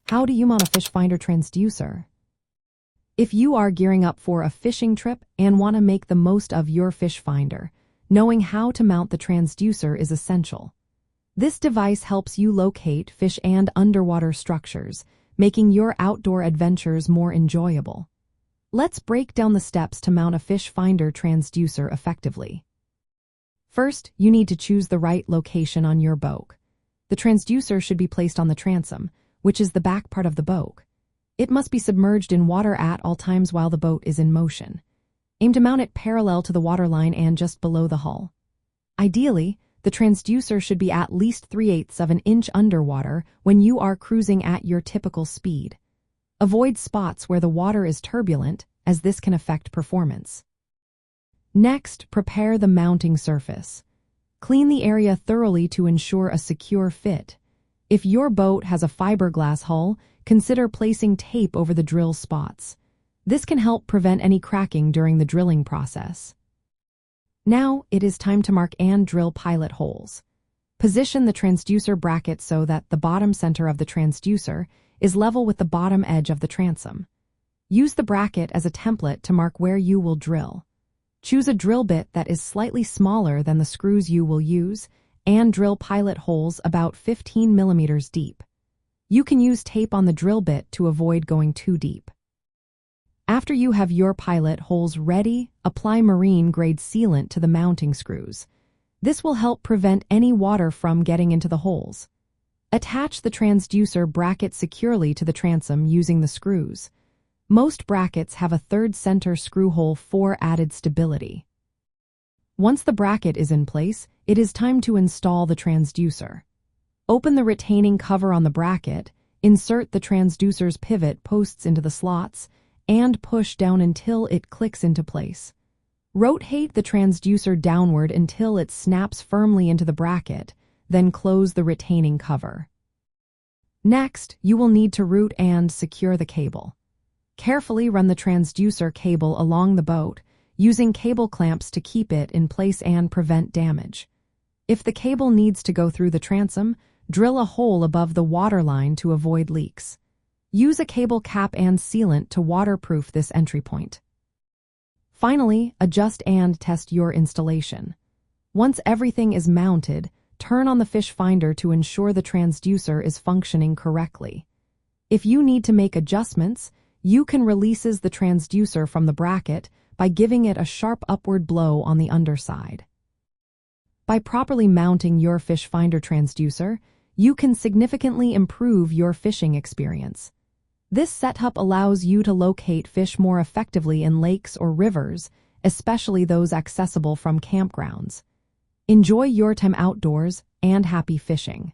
How do you mount a fish finder transducer? If you are gearing up for a fishing trip and want to make the most of your fish finder, knowing how to mount the transducer is essential. This device helps you locate fish and underwater structures, making your outdoor adventures more enjoyable. Let's break down the steps to mount a fish finder transducer effectively. First, you need to choose the right location on your boat. The transducer should be placed on the transom, which is the back part of the boat. It must be submerged in water at all times while the boat is in motion. Aim to mount it parallel to the waterline and just below the hull. Ideally, the transducer should be at least 3/8 of an inch underwater when you are cruising at your typical speed. Avoid spots where the water is turbulent, as this can affect performance. Next, prepare the mounting surface. Clean the area thoroughly to ensure a secure fit. If your boat has a fiberglass hull, consider placing tape over the drill spots. This can help prevent any cracking during the drilling process. Now, it is time to mark and drill pilot holes. Position the transducer bracket so that the bottom center of the transducer is level with the bottom edge of the transom. Use the bracket as a template to mark where you will drill. Choose a drill bit that is slightly smaller than the screws you will use, and drill pilot holes about 15 millimeters deep. You can use tape on the drill bit to avoid going too deep. After you have your pilot holes ready, apply marine-grade sealant to the mounting screws. This will help prevent any water from getting into the holes. Attach the transducer bracket securely to the transom using the screws. Most brackets have a third center screw hole for added stability. Once the bracket is in place, it is time to install the transducer. Open the retaining cover on the bracket, insert the transducer's pivot posts into the slots, and push down until it clicks into place. Rotate the transducer downward until it snaps firmly into the bracket, then close the retaining cover. Next, you will need to route and secure the cable. Carefully run the transducer cable along the boat, using cable clamps to keep it in place and prevent damage. If the cable needs to go through the transom, drill a hole above the waterline to avoid leaks. Use a cable cap and sealant to waterproof this entry point. Finally, adjust and test your installation. Once everything is mounted, turn on the fish finder to ensure the transducer is functioning correctly. If you need to make adjustments, you can release the transducer from the bracket by giving it a sharp upward blow on the underside. By properly mounting your fish finder transducer, you can significantly improve your fishing experience. This setup allows you to locate fish more effectively in lakes or rivers, especially those accessible from campgrounds. Enjoy your time outdoors and happy fishing.